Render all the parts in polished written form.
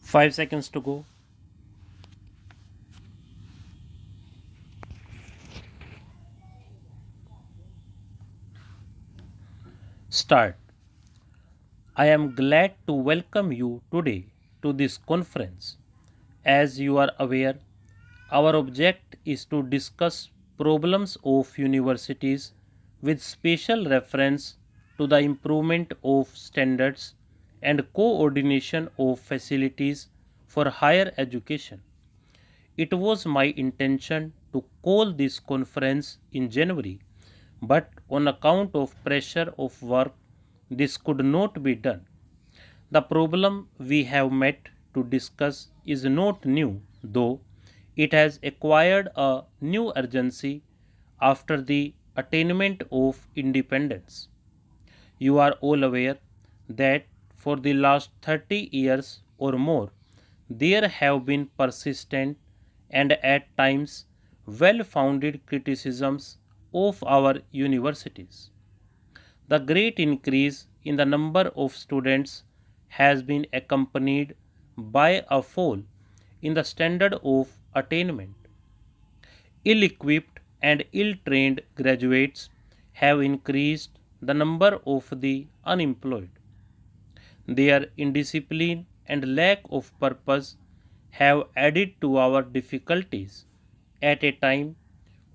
5 seconds to go. Start. I am glad to welcome you today to this conference. As you are aware, our object is to discuss problems of universities with special reference to the improvement of standards and coordination of facilities for higher education. It was my intention to call this conference in January, but on account of pressure of work, this could not be done. The problem we have met to discuss is not new, though it has acquired a new urgency after the attainment of independence. You are all aware that for the last 30 years or more, there have been persistent and at times well founded criticisms of our universities. The great increase in the number of students has been accompanied by a fall in the standard of attainment. Ill equipped and ill trained graduates have increased the number of the unemployed. Their indiscipline and lack of purpose have added to our difficulties at a time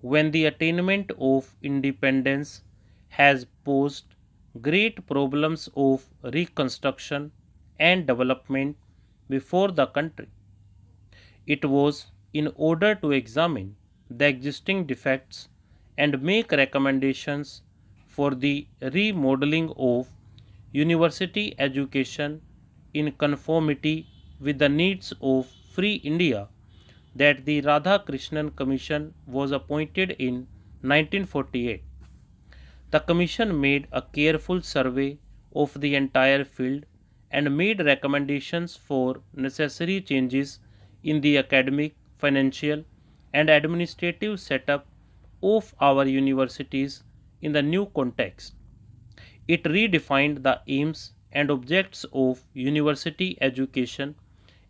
when the attainment of independence has posed great problems of reconstruction and development before the country. It was in order to examine the existing defects and make recommendations for the remodeling of university education in conformity with the needs of free India that the Radhakrishnan Commission was appointed in 1948. The Commission made a careful survey of the entire field and made recommendations for necessary changes in the academic, financial, and administrative setup of our universities in the new context. It redefined the aims and objects of university education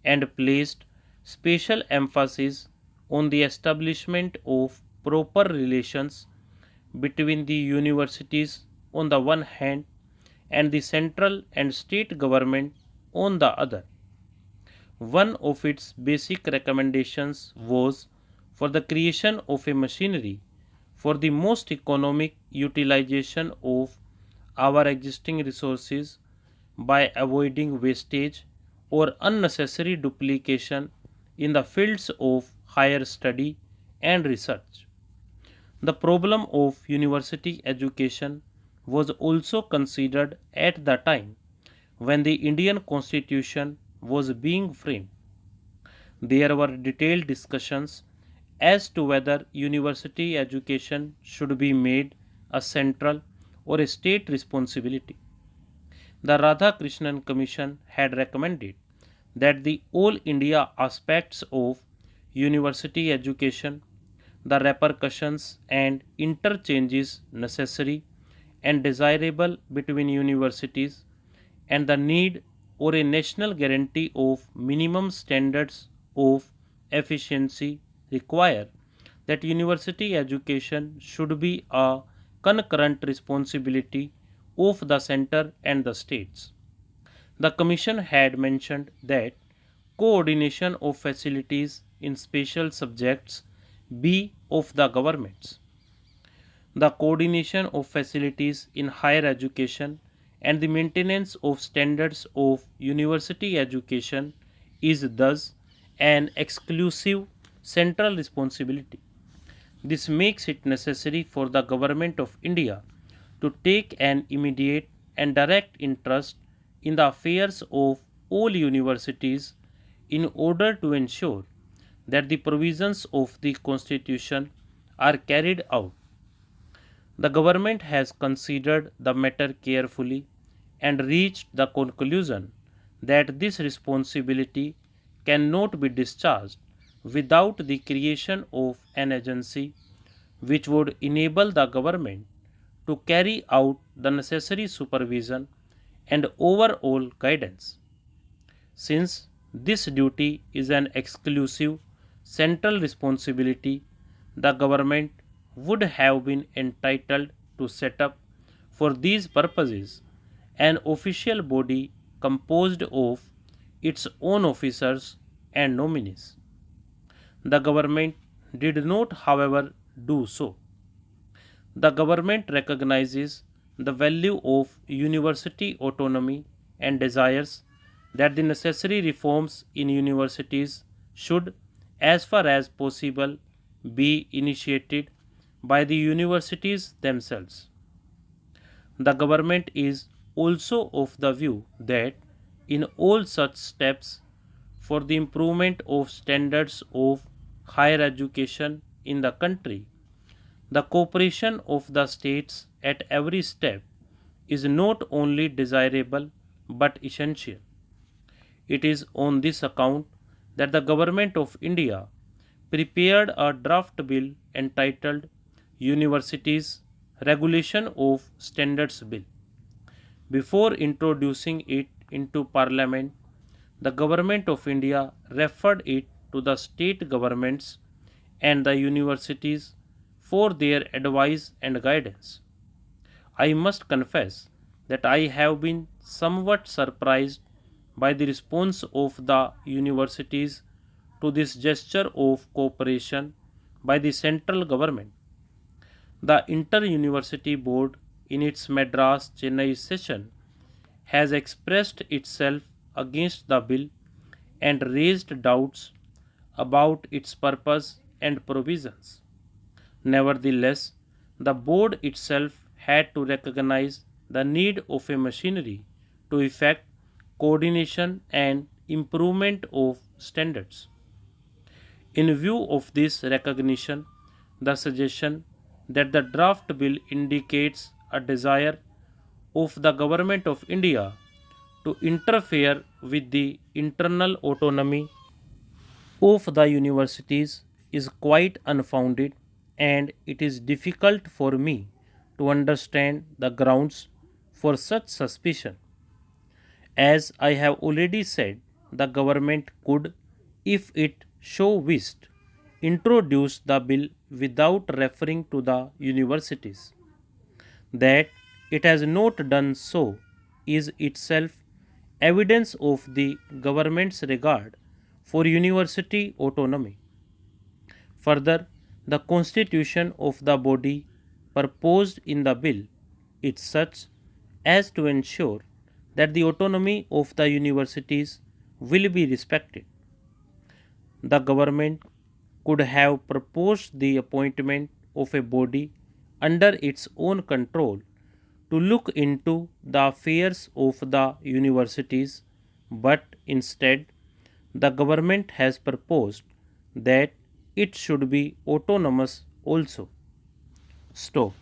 and placed special emphasis on the establishment of proper relations between the universities on the one hand and the central and state government on the other. One of its basic recommendations was for the creation of a machinery for the most economic utilization of our existing resources by avoiding wastage or unnecessary duplication in the fields of higher study and research. The problem of university education was also considered at the time when the Indian Constitution was being framed. There were detailed discussions as to whether university education should be made a central or a state responsibility. The Radhakrishnan Commission had recommended that the all India aspects of university education, the repercussions and interchanges necessary and desirable between universities, and the need or a national guarantee of minimum standards of efficiency require that university education should be a concurrent responsibility of the center and the states. The Commission had mentioned that coordination of facilities in special subjects be of the governments. The coordination of facilities in higher education and the maintenance of standards of university education is thus an exclusive central responsibility. This makes it necessary for the Government of India to take an immediate and direct interest in the affairs of all universities in order to ensure that the provisions of the Constitution are carried out. The government has considered the matter carefully and reached the conclusion that this responsibility cannot be discharged without the creation of an agency which would enable the government to carry out the necessary supervision and overall guidance. Since This duty is an exclusive central responsibility. The government would have been entitled to set up for these purposes an official body composed of its own officers and nominees. The government did not, however, do so. The government recognizes the value of university autonomy and desires that the necessary reforms in universities should, as far as possible, be initiated by the universities themselves. The government is also of the view that in all such steps for the improvement of standards of higher education in the country, the cooperation of the states at every step is not only desirable but essential. It is on this account that the Government of India prepared a draft bill entitled Universities Regulation of Standards Bill. Before introducing it into Parliament, the Government of India referred it to the state governments and the universities for their advice and guidance. I must confess that I have been somewhat surprised by the response of the universities to this gesture of cooperation by the central government. The Inter University Board, in its Madras Chennai session, has expressed itself against the bill and raised doubts about its purpose and provisions. Nevertheless, the board itself had to recognize the need of a machinery to effect coordination and improvement of standards. In view of this recognition, the suggestion that the draft bill indicates a desire of the Government of India to interfere with the internal autonomy of the universities is quite unfounded, and it is difficult for me to understand the grounds for such suspicion. As I have already said, the government could, if it so wished, introduce the bill without referring to the universities. That it has not done so is itself evidence of the government's regard for university autonomy. Further, the constitution of the body proposed in the bill is such as to ensure that the autonomy of the universities will be respected. The government could have proposed the appointment of a body under its own control to look into the affairs of the universities, but instead, the government has proposed that it should be autonomous also. Stop.